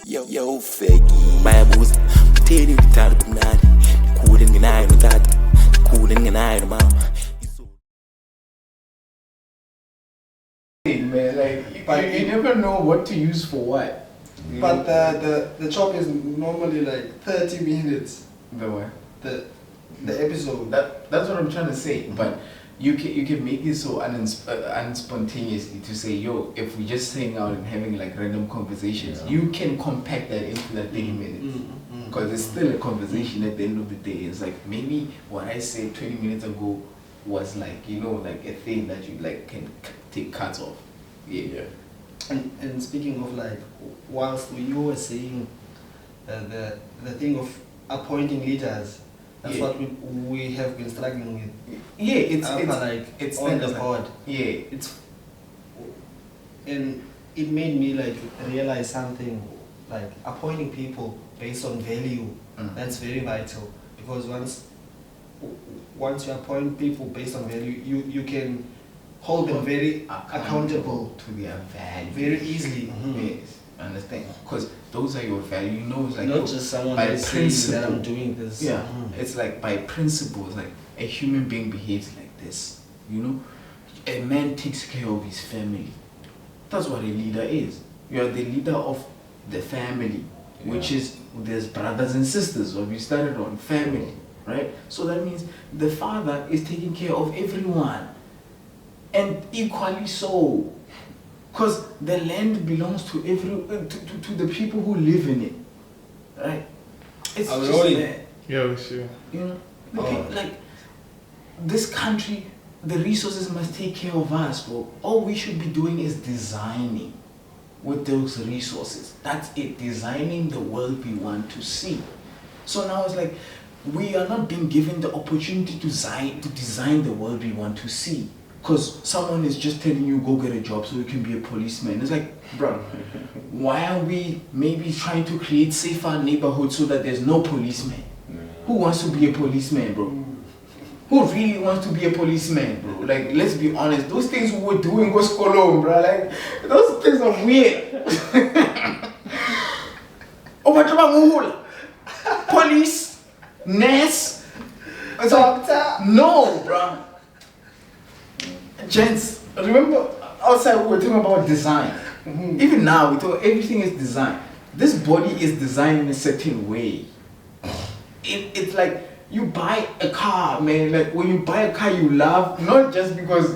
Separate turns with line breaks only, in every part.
Yo, Feggy. Bibles, Teddy, the title of night. Cooling and I, that cooling and I, man.
Man, like, but you never know what to use for what.
But the chop is normally like 30 minutes.
The what?
The episode.
That's what I'm trying to say. But you can make it so unspontaneously to say, yo, if we just hang out and having like random conversations, you can compact that into that 30 minutes. Because it's still a conversation at the end of the day. It's like maybe what I said 20 minutes ago was like, you know, like a thing that you like can take cuts off. Yeah.
And speaking of like, whilst you were saying the thing of appointing leaders, that's what we have been struggling with.
Yeah, it's
on the pod.
Yeah,
and it made me like realize something, like appointing people based on value. That's very vital, because once you appoint people based on value, you can hold them very accountable
to their value
very easily.
Yes, I understand. Because those are your value. You know, it's like
not just someone
by
that says that I'm doing this.
Yeah, it's like by principle. It's like a human being behaves like this. You know, a man takes care of his family. That's what a leader is. You are the leader of the family, which is there's brothers and sisters. What we started on family, right? So that means the father is taking care of everyone. And equally so, because the land belongs to to the people who live in it, right? It's just there.
Yeah, sure.
You know, like this country, the resources must take care of us, bro. All we should be doing is designing with those resources. That's it, designing the world we want to see. So now it's like we are not being given the opportunity to design the world we want to see. Because someone is just telling you, go get a job so you can be a policeman. It's like, bro, why are we maybe trying to create safer neighborhoods so that there's no policeman? Who wants to be a policeman, bro? Who really wants to be a policeman, bro? Like, let's be honest, those things we were doing was colon, bro. Like, those things are weird. Police, nurse, doctor. No, bro. Gents, remember outside we were talking about design. Even now, everything is design. This body is designed in a certain way. It's like you buy a car, man. Like when you buy a car you love, not just because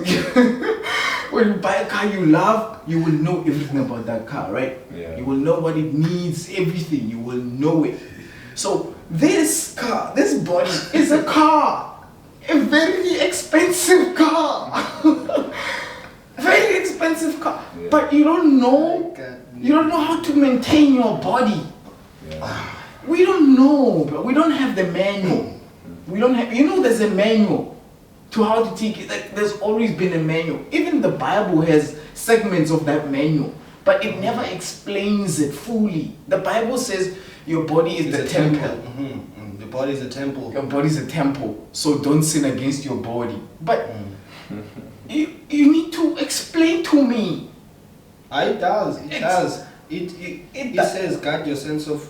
when you buy a car you love, you will know everything about that car, right? Yeah. You will know what it needs, everything. You will know it. So this body is a car. A very expensive car. Very expensive car. Yeah. But you don't know how to maintain your body. Yeah. We don't know, bro. We don't have the manual. We don't have, there's a manual to how to take it. Like, there's always been a manual. Even the Bible has segments of that manual, but it never explains it fully. The Bible says your body is the temple.
Your body is a temple.
Your body is a temple, so don't sin against your body. But you need to explain to me.
It does. It says guard your sense of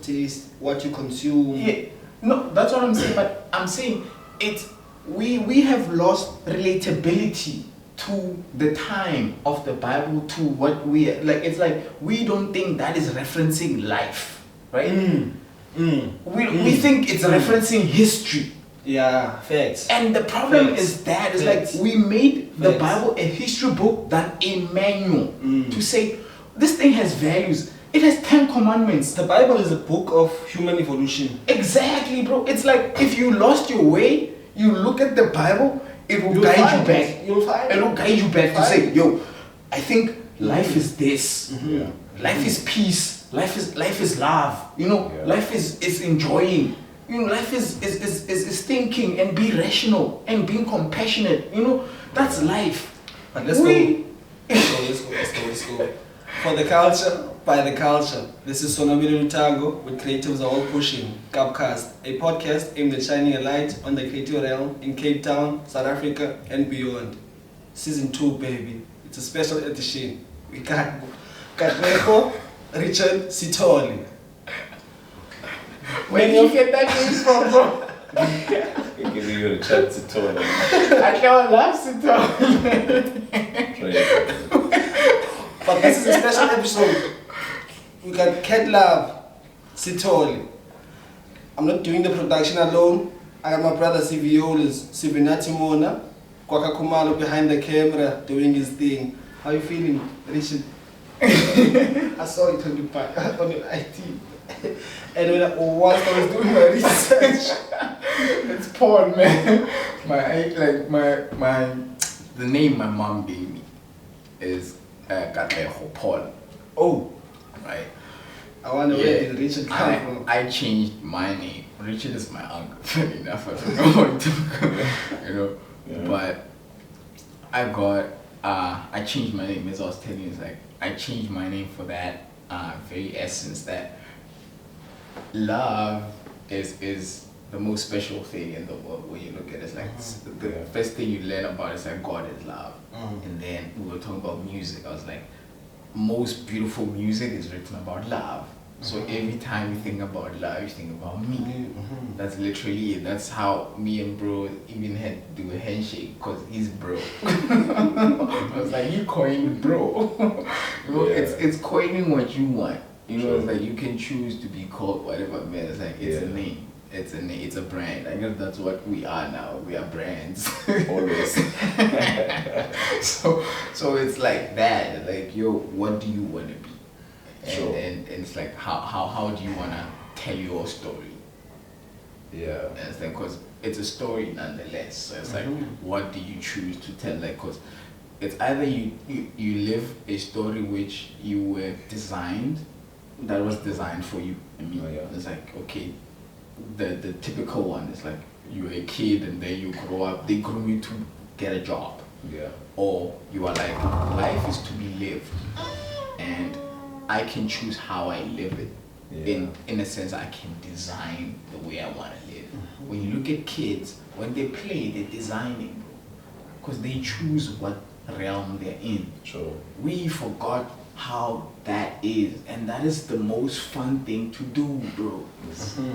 taste, what you consume.
Yeah. No, that's what I'm saying. But I'm saying we have lost relatability to the time of the Bible, to what we like. It's like we don't think that is referencing life, right? We think it's referencing history.
Yeah, facts.
And the problem is that it's like we made the Bible a history book than a manual to say this thing has values. It has 10 commandments.
The Bible is a book of human evolution.
Exactly, bro. It's like if you lost your way, you look at the Bible, it will guide you back. It will guide you back to say, yo, I think life is this. Life is peace. Life is love. Life is enjoying. Life is thinking and be rational and being compassionate. That's life.
But let's go. For the culture, by the culture. This is Sonamiro Lutago with Creatives Are All Pushing, Capcast, a podcast aimed at shining a light on the creative realm in Cape Town, South Africa and beyond. Season 2, baby. It's a special edition. We can't Katlego Kat Sithole.
Where did you get that name from, bro?
You give you a chat to Tony.
I can't laugh Sithole.
But this is a special episode. We got Katlego Sithole. I'm not doing the production alone. I got my brother Siviolas, Sivinati Mona, Kwaka Kumalo behind the camera doing his thing. How you feeling, Richard? I saw it on your IT. And whilst I was doing my research,
It's Paul, man. The name my mom gave me is Katlego Paul.
oh,
Right?
I wonder where did Richard come from?
I changed my name. Richard is my uncle. Funny enough, I don't know what to, you know.
Yeah.
But I changed my name, as I was telling you. It's like I changed my name for that very essence that love is the most special thing in the world. When you look at it, it's like the first thing you learn about is like God is love. And then we were talking about music. I was like, most beautiful music is written about love. So every time you think about love, you think about me. That's literally it. That's how me and bro even had to do a handshake, because he's bro. I was like, you coined bro. You know, it's coining what you want. You know, it's like you can choose to be called whatever, man. It's like it's a name. It's a name. It's a brand. I guess that's what we are now. We are brands.
Always.
So it's like that. Like, yo, what do you want to be? And it's like how do you want to tell your story?
Yeah.
And it's like, because it's a story nonetheless. So it's like, what do you choose to tell? Like, because it's either you live a story which you were designed, that was designed for you. I mean, it's like, okay, the typical one is like, you're a kid and then you grow up, they groom you to get a job.
Yeah.
Or you are like, life is to be lived, and I can choose how I live it. In a sense, I can design the way I want to live. When you look at kids, when they play, they're designing, because they choose what realm they're in.
Sure.
We forgot how that is, and that is the most fun thing to do, bro.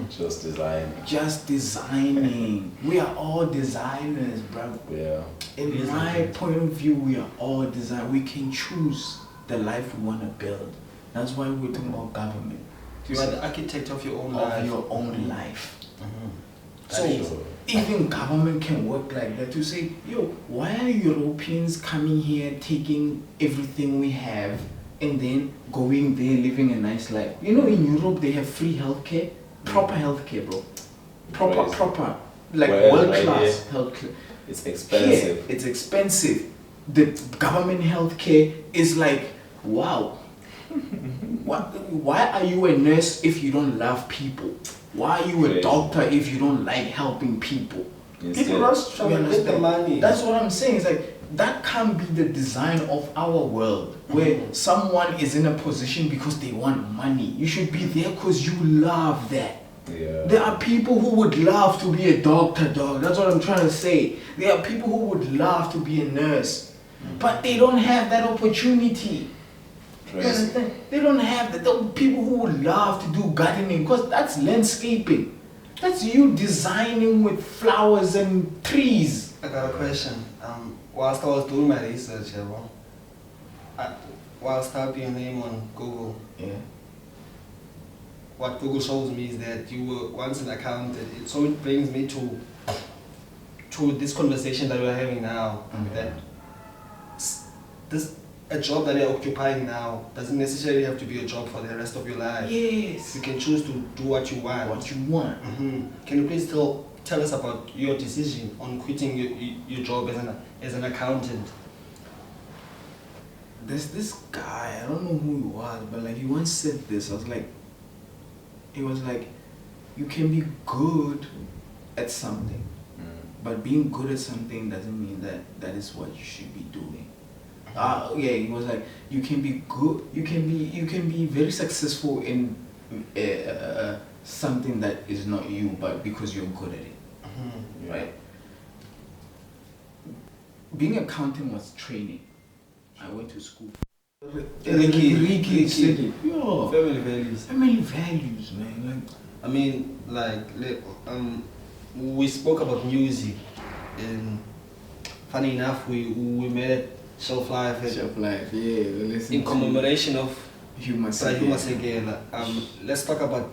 Just design.
Just designing. We are all designers, bro.
Yeah.
In my point of view, we are all designers. We can choose the life we want to build. That's why we're talking about government.
You are the architect of your own life.
Of your own life. So
Sure.
even government can work like that to say, yo, why are Europeans coming here, taking everything we have, and then going there, living a nice life? You know, in Europe they have free healthcare, proper healthcare, bro. Proper, like world-class healthcare.
It's expensive.
Here, it's expensive. The government healthcare is like, wow. Why are you a nurse if you don't love people? Why are you a doctor if you don't like helping people?
People rush to get the money.
That's what I'm saying. It's like, that can't be the design of our world, where someone is in a position because they want money. You should be there because you love that.
Yeah.
There are people who would love to be a doctor, dog. That's what I'm trying to say. There are people who would love to be a nurse, but they don't have that opportunity. You understand? They don't have that. There are people who would love to do gardening, because that's landscaping. That's you designing with flowers and trees.
I got a question. Whilst I was doing my research, whilst typing your name on Google, what Google shows me is that you were once an accountant. So it brings me to this conversation that we're having now. That a job that you're occupying now doesn't necessarily have to be a job for the rest of your life.
Yes.
You can choose to do what you want.
What you want.
Can you please tell us about your decision on quitting your job as an accountant?
There's this guy, I don't know who he was, but like he once said this. He was like, you can be good at something, but being good at something doesn't mean that is what you should be doing. He was like, you can be good, you can be very successful in something that is not you, but because you're good at it, right? Being accountant was training. I went to school Ricky said it. Yo.
Family values.
Family values, man. Like,
I mean, we spoke about music, and funny enough, we made Shelf Life.
Shelf Life, yeah. Listen
in commemoration of
Human
Segela. Let's talk about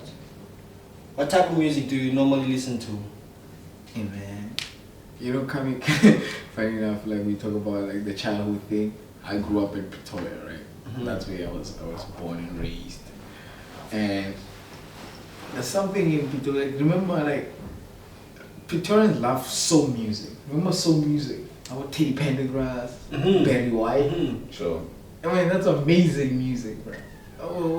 what type of music do you normally listen to?
Hey man, you know, coming funny enough, like we talk about like the childhood thing. I grew up in Pretoria, right?
Mm-hmm.
That's where I was born and raised. And there's something in Pretoria. Like, remember, like Pretorians love soul music. Remember soul music? Our Teddy Pendergrass, Barry White.
Mm-hmm.
Sure.
I mean, that's amazing music, bro.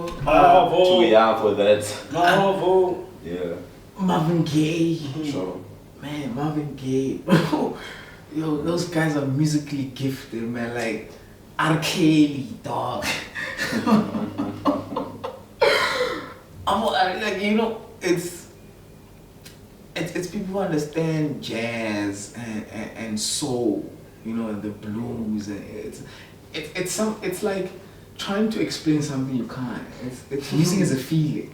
Too young for that.
Bravo.
Yeah.
Marvin Gaye.
Sure.
Man, Marvin Gaye. Yo, those guys are musically gifted, man. Like R. Kelly, dog. Like, you know, it's people who understand jazz and soul, you know, and the blues, and it's like trying to explain something you can't. It's music is a feeling,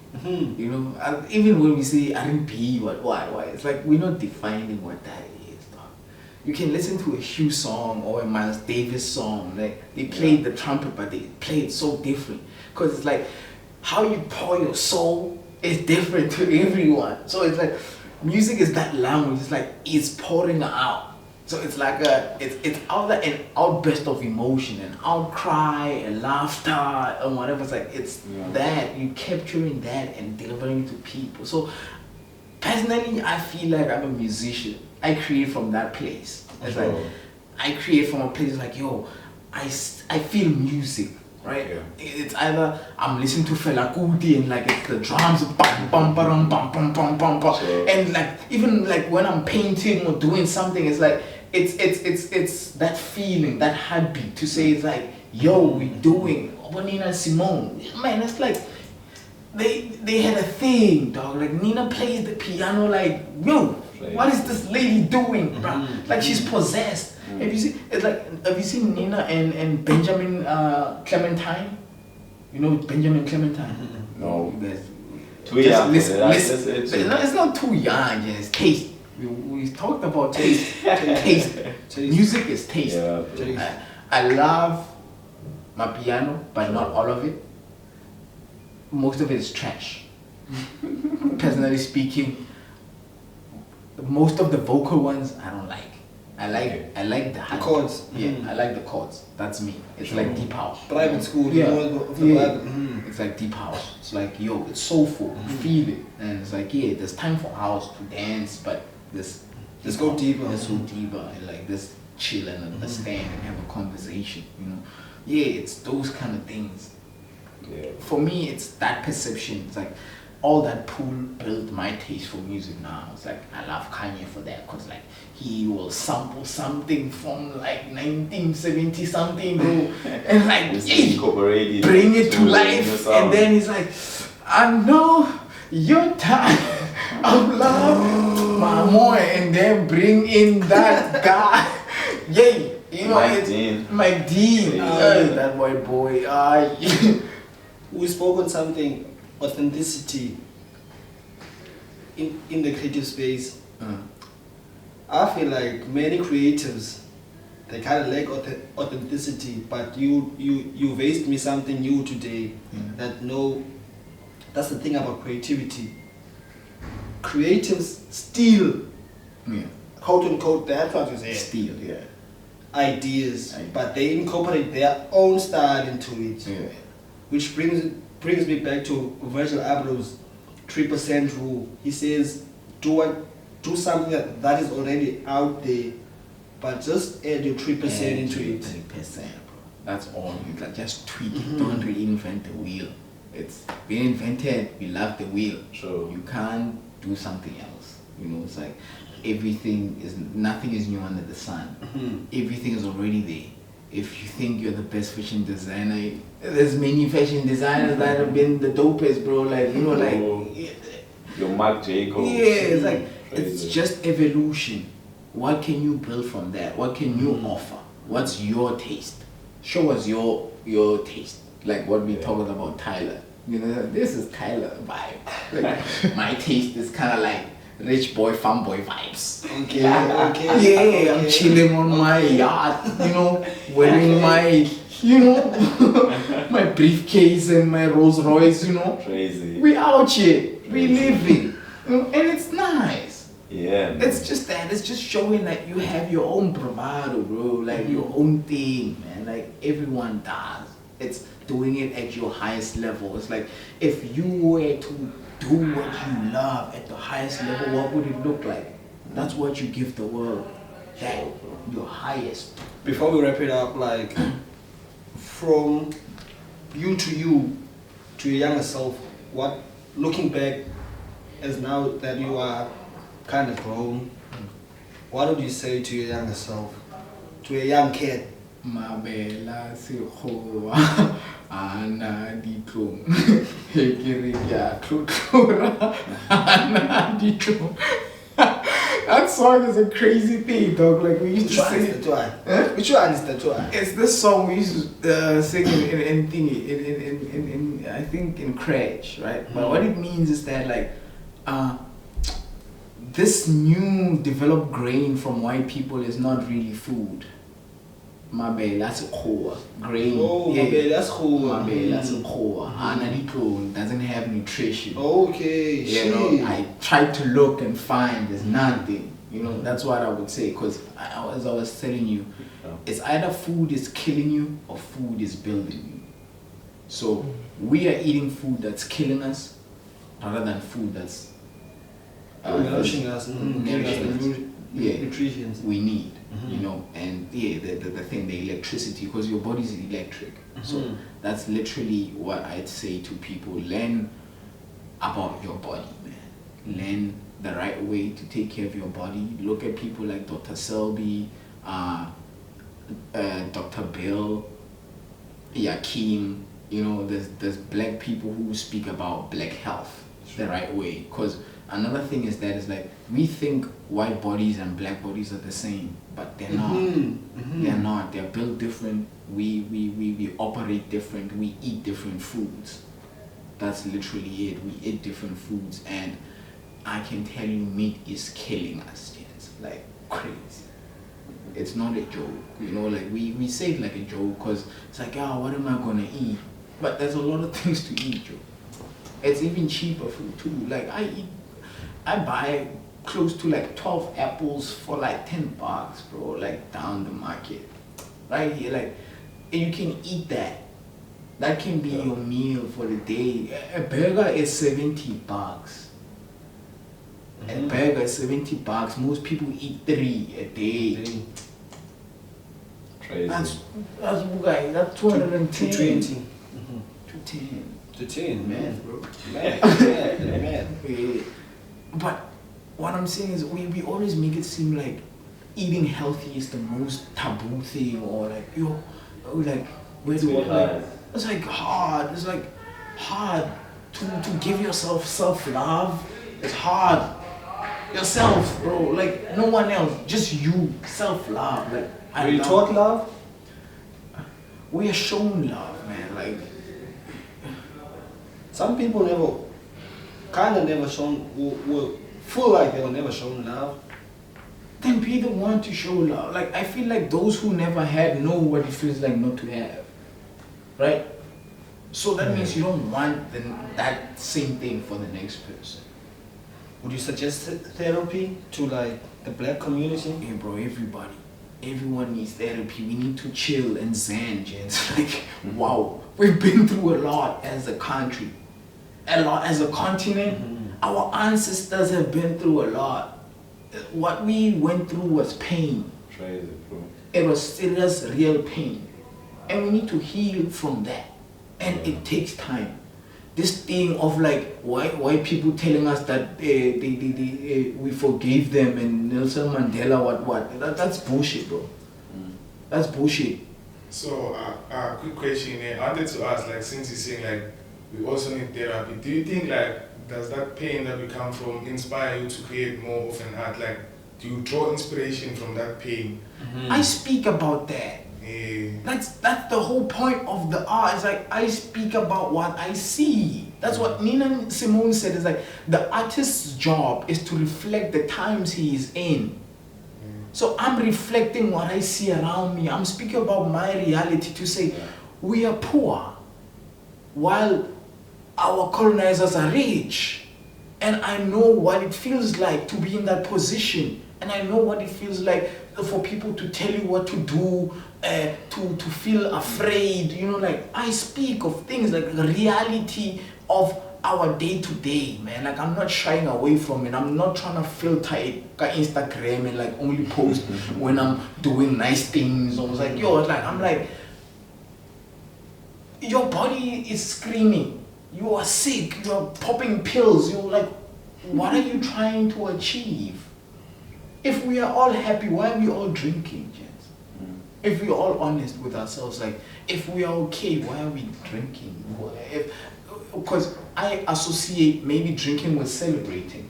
you know. And even when we say R&B, why? It's like we're not defining what that is, dog. You can listen to a Hugh song or a Miles Davis song. Like they played the trumpet, but they play it so different because it's like how you pour your soul is different to everyone. So it's like music is that language. It's like it's pouring out. So it's like it's out there an outburst of emotion, an outcry, a laughter, and whatever. It's like it's that you capturing that and delivering it to people. So personally, I feel like I'm a musician. I create from that place. It's like I create from a place like, yo, I feel music. Right?
Yeah.
It's either I'm listening to Fela Kuti and like it's the drums, bam, bam, bam, bam, bam, bam, bam, bam.
Sure.
And like even like when I'm painting or doing something, it's like it's that feeling, that heartbeat to say it's like, yo, we doing Nina Simone. Man, it's like they had a thing, dog. Like Nina plays the piano like, yo, what is this lady doing, bro? Like she's possessed. Have you seen Nina and Benjamin Clementine? You know Benjamin Clementine?
No.
Guys,
Too young.
It's not too young, it's taste. We talked about taste. Taste. Music is taste.
Yeah,
I love my piano, but not all of it. Most of it is trash. Personally speaking, most of the vocal ones I don't like. I like the
chords.
Yeah, I like the chords. That's me. It's like deep house.
Private school.
It's like deep house. It's like, yo, it's soulful. You feel it, and it's like, yeah, there's time for house to dance, but
let's go deeper.
Let's go deeper and like this chill and understand and have a conversation. You know, yeah, it's those kind of things.
Yeah.
For me, it's that perception. It's like all that pool built my taste for music now. It's like I love Kanye for that, cause like he will sample something from like 1970 something, bro, and like bring it to life, and then he's like, I know your time of love, my boy, and then bring in that guy, yay, you know, Mike Dean, that white boy,
We spoke on something. Authenticity in the creative space. I feel like many creatives, they kind of lack authenticity, but you raised me something new today. That's the thing about creativity. Creatives steal, quote unquote, that's what you say,
steal,
ideas, but they incorporate their own style into it, which brings me back to Virgil Abloh's 3% rule. He says, do something that is already out there, but just add your 3% into it.
3%, bro. That's all. You can just tweak it. Don't reinvent the wheel. It's been invented. We love the wheel.
Sure.
You can't do something else. You know, it's like nothing is new under the sun. Everything is already there. If you think you're the best fashion designer, there's many fashion designers that have been the dopest, bro. Like, you know, like
your Marc Jacobs.
Yeah, it's like it's just evolution. What can you build from that? What can you offer? What's your taste? show us your taste. Like what we talking about Tyler. You know, this is Tyler vibe. Like my taste is kind of like rich boy, farm boy vibes.
Okay.
Yeah, I'm chilling on my yacht, you know, wearing my, you know, my briefcase and my Rolls Royce, you know.
Crazy.
We out here, we living, you know, and it's nice.
Yeah. Man.
It's just that, it's just showing that you have your own bravado, bro, like your own thing, man, like everyone does. It's doing it at your highest level. It's like, if you were to do what you love at the highest level, what would it look like? That's what you give the world, that, your highest.
Before we wrap it up, like, from you to your younger self, what, looking back, as now that you are kind of grown, what would you say to your younger self, to a young kid?
Mabela Sithole ana ditlong he ke re ke a tlotlora ana ditlong. That song is a crazy thing, dog. Like we used to sing.
Which one is that one?
It's this song we used to sing in thingy in I think in Crash, right? But what it means is that like this new developed grain from white people is not really food. Mabe, that's a core grain.
Oh,
yeah.
Mabe, that's cool.
Mabe, that's a core. Anadiko doesn't have nutrition.
Okay,
you know, I tried to look and find, there's nothing. You know, that's what I would say. Because as I was telling you, it's either food is killing you or food is building you. So we are eating food that's killing us rather than food that's
nourishing us, giving us the nutrition
we need. You know, and yeah, the thing, the electricity, because your body is electric. So that's literally what I'd say to people: learn about your body, man. Learn the right way to take care of your body. Look at people like Dr. Selby, Dr. Bill, Yakim. You know, there's black people who speak about black health the right way. Because another thing is that it's like we think white bodies and black bodies are the same, but they're not. They're not. They're built different. We operate different. We eat different foods. That's literally it. We eat different foods, and I can tell you, meat is killing us. It's like crazy. It's not a joke. You know, like we say it like a joke because it's like, oh, what am I gonna eat? But there's a lot of things to eat, Joe. It's even cheaper food too. Like I buy close to like 12 apples for like $10, bro, like down the market. Right here, like, and you can eat that. That can be your meal for the day. A burger is $70. A burger is $70. Most people eat 3 a day.
Crazy.
That's 210.
220.
210, man, bro.
Man.
Yeah. But what I'm saying is we always make it seem like eating healthy is the most taboo thing, or like, yo, like, where do like, it's like hard. It's like hard to give yourself self-love. It's hard. Yourself, bro. Like no one else, just you. Self-love. Like
Are you taught love?
We are shown love, man. Like
some people never shown, will feel like they were never shown love.
Then be the one to show love. Like I feel like those who never had know what it feels like not to have. Right? So that means you don't want that same thing for the next person.
Would you suggest therapy to like the black community?
Hey bro, everyone needs therapy. We need to chill and zen, gents. Like, wow, we've been through a lot as a country, a lot as a continent. Our ancestors have been through a lot. What we went through was pain.
Crazy, bro.
It was serious, real pain. And we need to heal from that. And it takes time. This thing of like white people telling us that we forgave them and Nelson Mandela that's bullshit, bro. That's bullshit.
So quick question here. I wanted to ask, like, since you're saying like we also need therapy, do you think like does that pain that we come from inspire you to create more of an art? Like, do you draw inspiration from that pain?
I speak about that.
Yeah.
That's the whole point of the art. It's like I speak about what I see. That's what Nina Simone said. It's like the artist's job is to reflect the times he is in. So I'm reflecting what I see around me. I'm speaking about my reality to say we are poor while our colonizers are rich. And I know what it feels like to be in that position. And I know what it feels like for people to tell you what to do, to feel afraid. You know, like I speak of things like the reality of our day to day, man. Like I'm not shying away from it. I'm not trying to filter it on Instagram and like only post when I'm doing nice things. I was like, yo, like I'm like, your body is screaming. You are sick. You are popping pills. You're like, what are you trying to achieve? If we are all happy, why are we all drinking, gents? If we're all honest with ourselves, like if we are okay, why are we drinking? Because I associate maybe drinking with celebrating.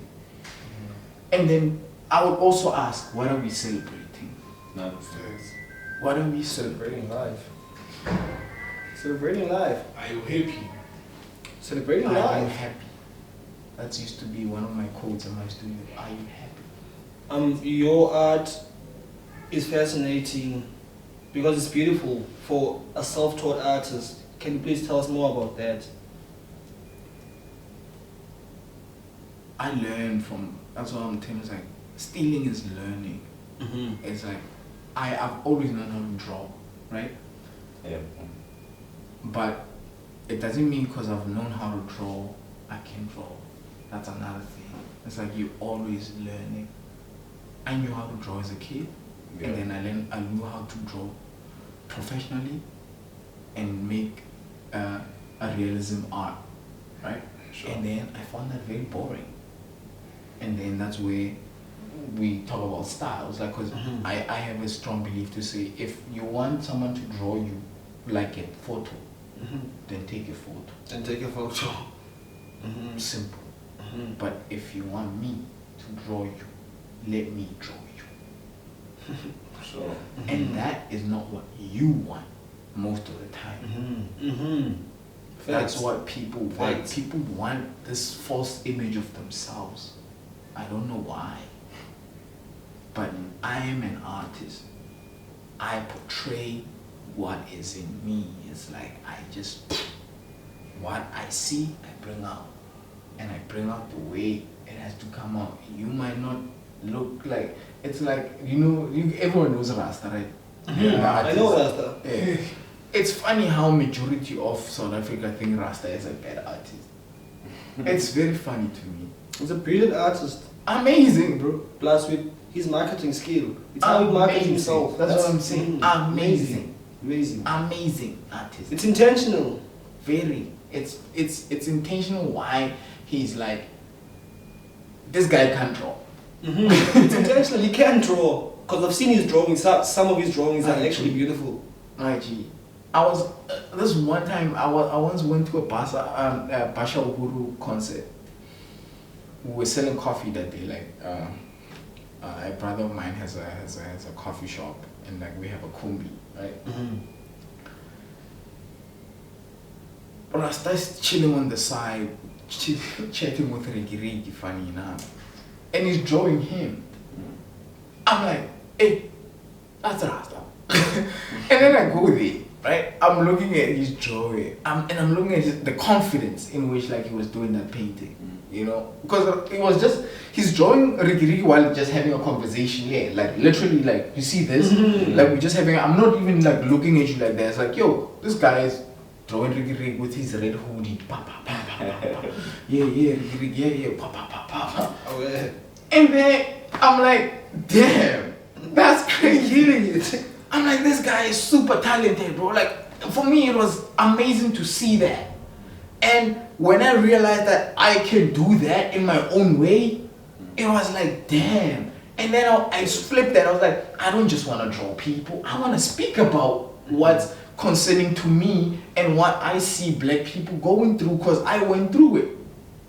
And then I would also ask, what are we celebrating?
Nonsense.
What are we celebrating?
Celebrating life. Celebrating life.
Are you happy?
Celebrating
Are you
life.
happy? That used to be one of my quotes in my studio. Are you happy?
Your art is fascinating because it's beautiful for a self-taught artist. Can you please tell us more about that?
I learn from, that's what I'm telling you, it's like, stealing is learning. It's like, I've always known how to draw, right?
Yeah.
But it doesn't mean because I've known how to draw, I can draw. That's another thing. It's like you're always learning. I knew how to draw as a kid,
Yeah.
and then I knew how to draw professionally and make a realism art, right?
Sure.
And then I found that very boring. And then that's where we talk about styles, like, because I have a strong belief to say, if you want someone to draw you like a photo, then take a photo.
And take a photo.
Simple. But if you want me to draw you, let me draw you.
Sure.
And that is not what you want most of the time. That's
Facts.
what people want.
Facts.
People want this false image of themselves. I don't know why. But I am an artist. I portray what is in me. It's like what I see, I bring out. And I bring out the way it has to come out. You might not look like, it's like, everyone knows Rasta, right?
Yeah, I know Rasta.
Yeah. It's funny how majority of South Africa think Rasta is a bad artist. It's very funny to me.
He's a brilliant artist.
Amazing, bro.
Plus with his marketing skill. It's how he markets
Amazing.
himself.
That's what I'm saying. Amazing.
Amazing.
Amazing artist.
It's intentional.
Very. It's intentional why he's like, this guy can't draw.
It's intentional. He can draw. Because I've seen his drawings. Some of his drawings are actually beautiful.
My G. I was this one time I once went to a Basha Uhuru concert. We were selling coffee that day. Like a brother of mine has a coffee shop, and like we have a kumbi, right? Rasta is chilling on the side, chatting with Rigi, funny enough, and he's drawing him. I'm like, hey, that's Rasta. And then I go there, right? I'm looking at his drawing, and I'm looking at the confidence in which like he was doing that painting, because it was just he's drawing Rigi while just having a conversation. Yeah, like literally, like you see this, like we're just having. I'm not even like looking at you like that. It's like, yo, this guy is drawing Rigi with his red hoodie, pa pa pa pa pa pa. Yeah, Rigi, yeah, pa pa pa pa pa.
Oh, yeah.
And then I'm like, damn, that's crazy. I'm like, this guy is super talented, bro. Like, for me, it was amazing to see that. And when I realized that I can do that in my own way, it was like, damn. And then I flipped that. I was like, I don't just want to draw people. I want to speak about what's concerning to me and what I see black people going through, because I went through it.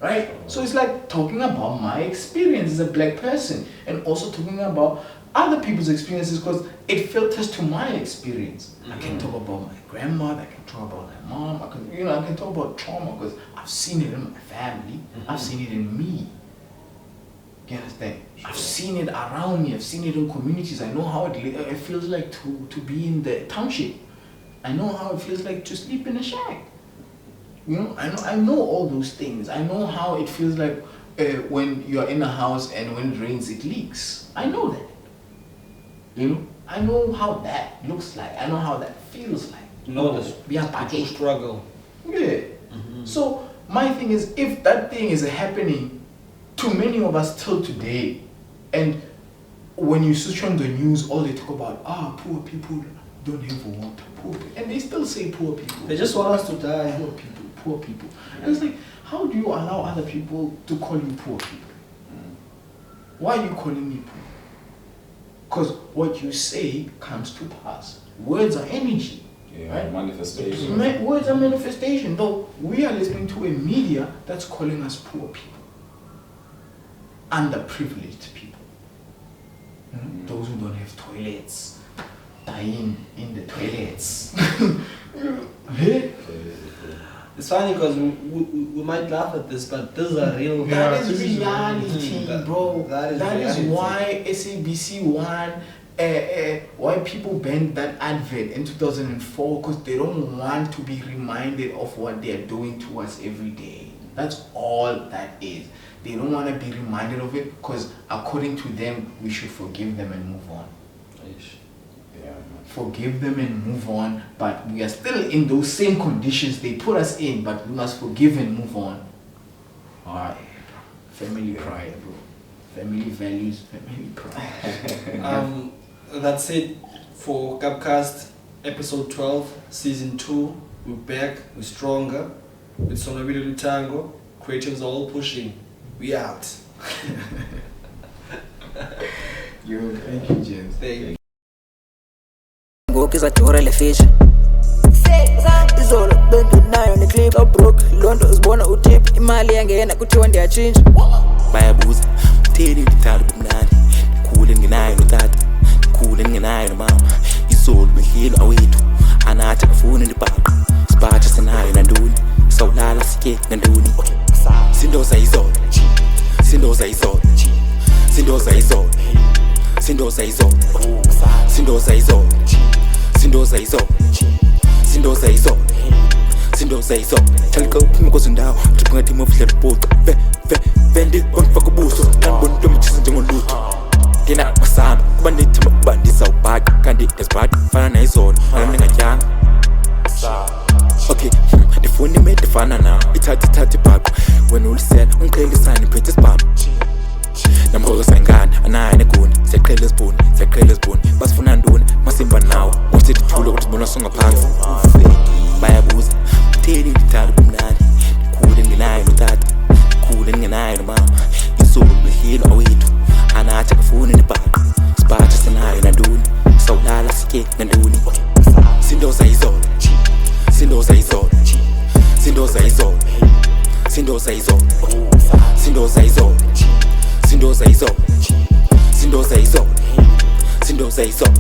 Right? So it's like talking about my experience as a black person, and also talking about other people's experiences because it filters to my experience. I can talk about my grandmother, I can talk about my mom, I can talk about trauma because I've seen it in my family, I've seen it in me. You understand? I've seen it around me, I've seen it in communities. I know how it feels like to be in the township. I know how it feels like to sleep in a shack. I know all those things. I know how it feels like when you're in a house and when it rains it leaks. I know that. I know how that looks like. I know how that feels like.
The struggle.
Yeah. So my thing is, if that thing is happening to many of us till today, and when you switch on the news, all they talk about, poor people don't have water, poor people, and they still say poor people.
They just want us to die.
Poor people. And it's like, how do you allow other people to call you poor people? Why are you calling me poor? Because what you say comes to pass. Words are energy. Right?
Manifestation.
Words are manifestation. Though we are listening to a media that's calling us poor people, underprivileged people, those who don't have toilets, dying in the toilets.
It's funny because we might laugh at this, but these are real.
That is reality, bro. That is why SABC won. Why people banned that advert in 2004, because they don't want to be reminded of what they are doing to us every day. That's all that is. They don't want to be reminded of it because according to them, we should forgive them and move on. Forgive them and move on, but we are still in those same conditions they put us in, but we must forgive and move on. Alright, family pride, bro. Family values, family pride.
That's it for Gapcast episode 12, season 2. We're back, we're stronger. With Sonabili Lutango, creatives are all pushing. We out.
Yo, thank you, James.
Thank you.
Ngokizadura le fish izolo bendunayo neclip abroke londo uzibona utip imali yangena kuthiwa ndiyatshintsha
bayabuza utheni ngithanda kumnandi khule ngenayo notata khule ngenayo nomama izolo behlilo awethu anathi akafuni ndibhaqa siphatha sinayo nanduni sawulala sike nanduni sindoza izolo sindoza izolo sindoza izolo sindoza izolo sindoza izolo sindoza izolo sindoza izolo sindoza izolo thalika uphuma kwezindawo ndiphungathi mofudlela ubhuqa vendi kwangifaka ubuso kanibona into emithisa njengolutho ngena masamba kuba ndithemba ukuba ndizawubhaqa kanti ndiyazibhaqa fana nayizolo mana ndingatyanga okay ndifuna imede efana nawo ithatha ibhaqo wena ulisela ungiqhelisane phethe isibhamu namholo sangana anayo neguni siyaqhela izibhuni basifuna ntoni masimba nawo usithi thula ukuthi sibona songaphansi bayabuza utheni ngithanda kumnandi khule ngenayo notata khule ngenayo nomama izolo behlilo awethu anathi akafuni ndibhaqa siphatha sinayo nantoni sawulala sike nantoni sindoza izolo sindoza izolo sindoza izolo sindoza izolo sindoza izolo sindoza izolo sindoza izolo sindoza izolo